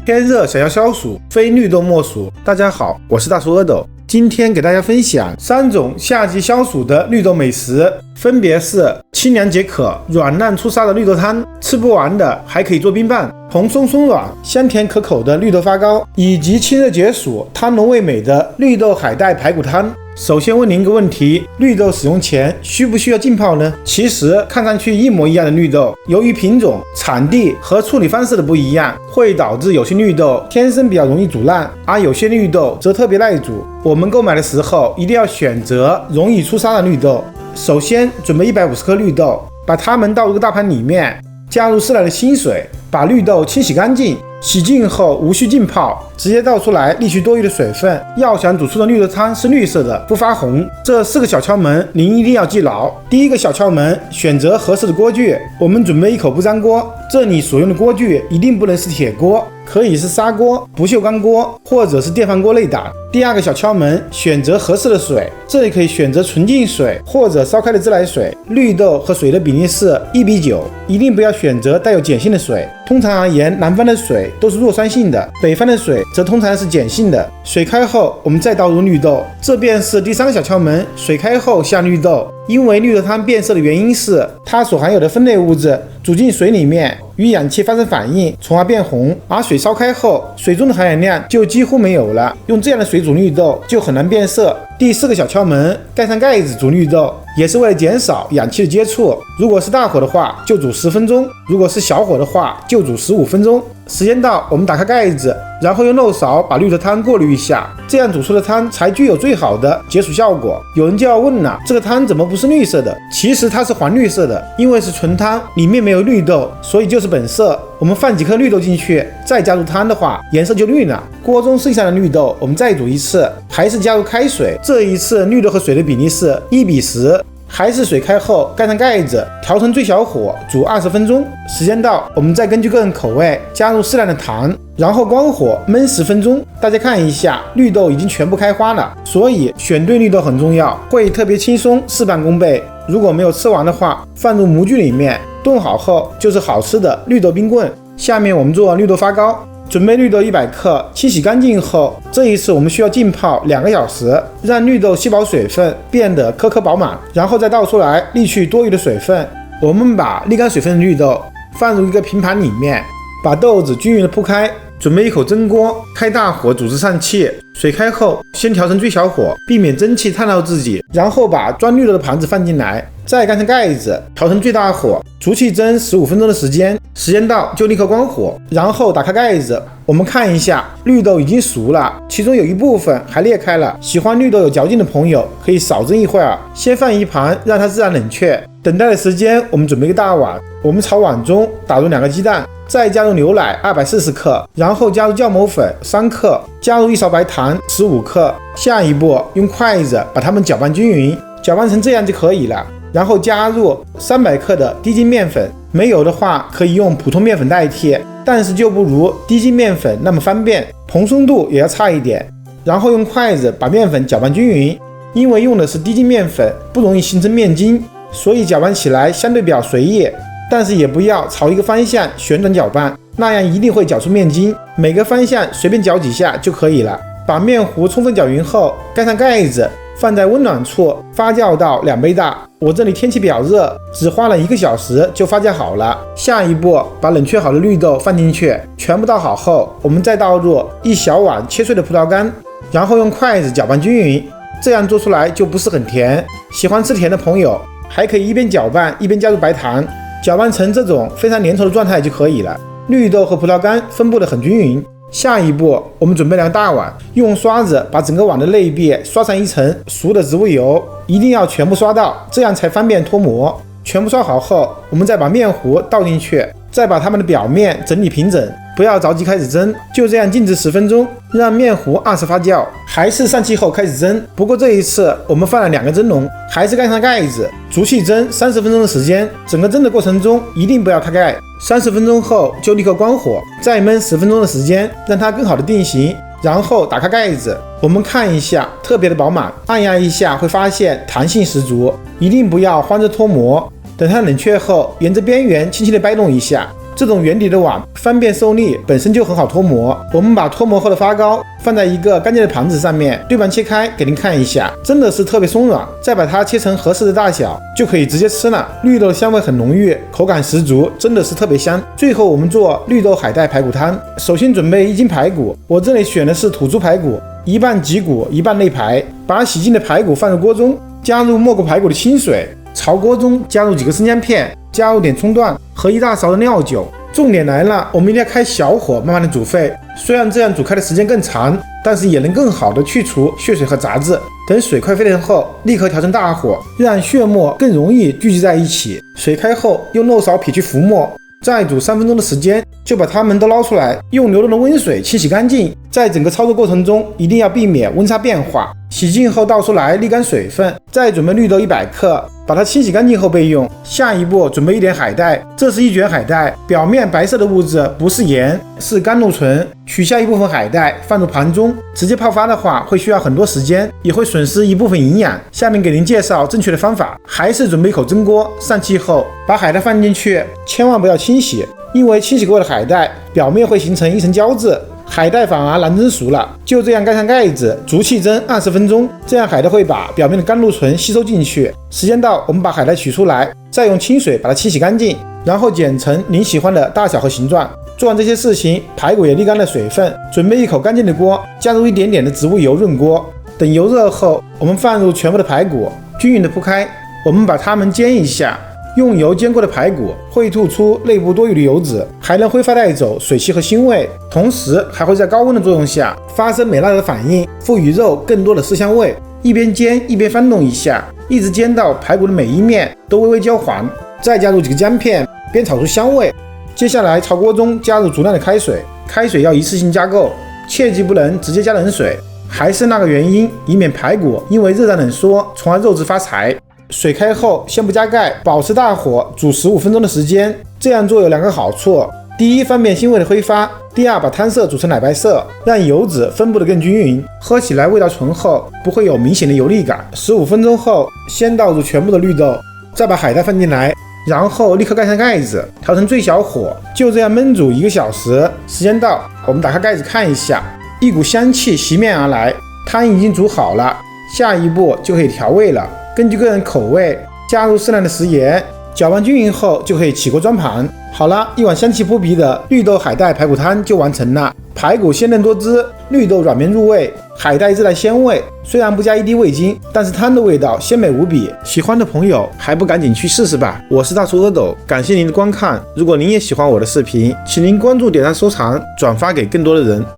天热想要消暑，非绿豆莫属。大家好，我是大叔阿斗，今天给大家分享3种夏季消暑的绿豆美食，分别是清凉解渴、软烂出沙的绿豆汤，吃不完的还可以做冰棒，蓬松松软、香甜可口的绿豆发糕，以及清热解暑、汤浓味美的绿豆海带排骨汤。首先问您一个问题，绿豆使用前需不需要浸泡呢？其实看上去一模一样的绿豆，由于品种、产地和处理方式的不一样，会导致有些绿豆天生比较容易煮烂，而有些绿豆则特别耐煮。我们购买的时候一定要选择容易出沙的绿豆。首先准备150克绿豆，把它们倒入个大盘里面，加入适量的清水，把绿豆清洗干净。洗净后无需浸泡，直接倒出来沥去多余的水分。要想煮出的绿豆汤是绿色的，不发红，这4个小窍门您一定要记牢。第一个小窍门，选择合适的锅具。我们准备一口不粘锅，这里所用的锅具一定不能是铁锅，可以是砂锅、不锈钢锅或者是电饭锅内胆。第二个小窍门，选择合适的水，这里可以选择纯净水或者烧开的自来水。绿豆和水的比例是1:9，一定不要选择带有碱性的水。通常而言，南方的水都是弱酸性的，北方的水则通常是碱性的。水开后，我们再倒入绿豆，这便是第3个小窍门，水开后下绿豆。因为绿豆汤变色的原因是它所含有的酚类物质煮进水里面与氧气发生反应，从而变红，而水烧开后，水中的含氧量就几乎没有了，用这样的水煮绿豆就很难变色。第4个小窍门，盖上盖子煮绿豆，也是为了减少氧气的接触。如果是大火的话，就煮10分钟；如果是小火的话，就煮15分钟。时间到，我们打开盖子，然后用漏勺把绿豆汤过滤一下，这样煮出的汤才具有最好的解暑效果。有人就要问了，这个汤怎么不是绿色的？其实它是黄绿色的，因为是纯汤，里面没有绿豆，所以就是本色。我们放几颗绿豆进去，再加入汤的话，颜色就绿了。锅中剩下的绿豆，我们再煮一次，还是加入开水，这一次绿豆和水的比例是1:10。还是水开后盖上盖子，调成最小火煮20分钟。时间到，我们再根据个人口味加入适量的糖，然后关火焖10分钟。大家看一下，绿豆已经全部开花了，所以选对绿豆很重要，会特别轻松，事半功倍。如果没有吃完的话，放入模具里面冻好后就是好吃的绿豆冰棍。下面我们做绿豆发糕。准备绿豆100克，清洗干净后，这一次我们需要浸泡2个小时，让绿豆吸饱水分，变得颗颗饱满，然后再倒出来沥去多余的水分。我们把沥干水分的绿豆放入一个平盘里面，把豆子均匀的铺开。准备一口蒸锅，开大火煮至上气，水开后先调成最小火，避免蒸汽烫到自己，然后把装绿豆的盘子放进来，再盖上盖子，调成最大火，足气蒸15分钟的时间。时间到就立刻关火，然后打开盖子，我们看一下，绿豆已经熟了，其中有一部分还裂开了。喜欢绿豆有嚼劲的朋友可以少蒸一会儿，先放一旁让它自然冷却。等待的时间，我们准备一个大碗，我们朝碗中打入2个鸡蛋，再加入牛奶240克，然后加入酵母粉3克，加入1勺白糖15克。下一步用筷子把它们搅拌均匀，搅拌成这样就可以了。然后加入300克的低筋面粉，没有的话可以用普通面粉代替，但是就不如低筋面粉那么方便，蓬松度也要差一点。然后用筷子把面粉搅拌均匀，因为用的是低筋面粉，不容易形成面筋，所以搅拌起来相对比较随意，但是也不要朝一个方向旋转搅拌，那样一定会搅出面筋。每个方向随便搅几下就可以了。把面糊充分搅匀后，盖上盖子，放在温暖处发酵到2倍大。我这里天气比较热，只花了1个小时就发酵好了。下一步把冷却好的绿豆放进去，全部倒好后，我们再倒入1小碗切碎的葡萄干，然后用筷子搅拌均匀，这样做出来就不是很甜。喜欢吃甜的朋友还可以一边搅拌一边加入白糖，搅拌成这种非常粘稠的状态就可以了。绿豆和葡萄干分布得很均匀。下一步我们准备2个大碗，用刷子把整个碗的内壁刷上一层熟的植物油，一定要全部刷到，这样才方便脱模。全部刷好后，我们再把面糊倒进去，再把它们的表面整理平整，不要着急开始蒸，就这样静置10分钟，让面糊2次发酵，还是上气后开始蒸。不过这一次我们放了2个蒸笼，还是盖上盖子，足气蒸30分钟的时间。整个蒸的过程中一定不要开盖，30分钟后就立刻关火，再焖10分钟的时间，让它更好的定型。然后打开盖子，我们看一下，特别的饱满，按压一下会发现弹性十足，一定不要慌着脱模。等它冷却后，沿着边缘轻轻的掰动一下，这种圆底的碗方便受力，本身就很好脱模。我们把脱模后的发糕放在一个干净的盘子上面，对半切开给您看一下，真的是特别松软。再把它切成合适的大小，就可以直接吃了。绿豆的香味很浓郁，口感十足，真的是特别香。最后我们做绿豆海带排骨汤，首先准备1斤排骨，我这里选的是土猪排骨，一半脊骨一半内排。把洗净的排骨放入锅中，加入没过排骨的清水，朝锅中加入几个生姜片，加入点葱段和1大勺的料酒。重点来了，我们一定要开小火慢慢的煮沸，虽然这样煮开的时间更长，但是也能更好的去除血水和杂质。等水快沸腾后，立刻调成大火，让血沫更容易聚集在一起。水开后，用漏勺撇去浮沫，再煮3分钟的时间，就把它们都捞出来，用流动的温水清洗干净。在整个操作过程中，一定要避免温差变化。洗净后倒出来沥干水分，再准备绿豆100克，把它清洗干净后备用。下一步准备一点海带，这是1卷海带，表面白色的物质不是盐，是甘露醇。取下一部分海带放入盘中，直接泡发的话会需要很多时间，也会损失一部分营养。下面给您介绍正确的方法，还是准备一口蒸锅，上气后把海带放进去，千万不要清洗，因为清洗过的海带表面会形成一层胶质，海带反而难蒸熟了。就这样盖上盖子，足气蒸20分钟，这样海带会把表面的甘露醇吸收进去。时间到，我们把海带取出来，再用清水把它清洗干净，然后剪成您喜欢的大小和形状。做完这些事情，排骨也沥干了水分，准备一口干净的锅，加入一点点的植物油润锅。等油热后，我们放入全部的排骨，均匀的铺开，我们把它们煎一下。用油煎过的排骨会吐出内部多余的油脂，还能挥发带走水汽和腥味，同时还会在高温的作用下发生美纳的反应，赋予肉更多的色香味。一边煎一边翻动一下，一直煎到排骨的每一面都微微焦黄，再加入几个姜片，煸炒出香味。接下来朝锅中加入足量的开水，开水要一次性加够，切记不能直接加冷水。还是那个原因，以免排骨因为热胀冷缩，从而肉质发柴。水开后，先不加盖，保持大火煮15分钟的时间。这样做有2个好处：第一，方便腥味的挥发；第二，把汤色煮成奶白色，让油脂分布的更均匀，喝起来味道醇厚，不会有明显的油腻感。15分钟后，先倒入全部的绿豆，再把海带放进来，然后立刻盖上盖子，调成最小火，就这样焖煮1个小时。时间到，我们打开盖子看一下，一股香气袭面而来，汤已经煮好了。下一步就可以调味了。根据个人口味，加入适量的食盐，搅拌均匀后就可以起锅装盘。好了，一碗香气扑鼻的绿豆海带排骨汤就完成了。排骨鲜嫩多汁，绿豆软绵入味，海带自带鲜味。虽然不加一滴味精，但是汤的味道鲜美无比。喜欢的朋友还不赶紧去试试吧！我是大厨阿斗，感谢您的观看。如果您也喜欢我的视频，请您关注、点赞、收藏、转发给更多的人。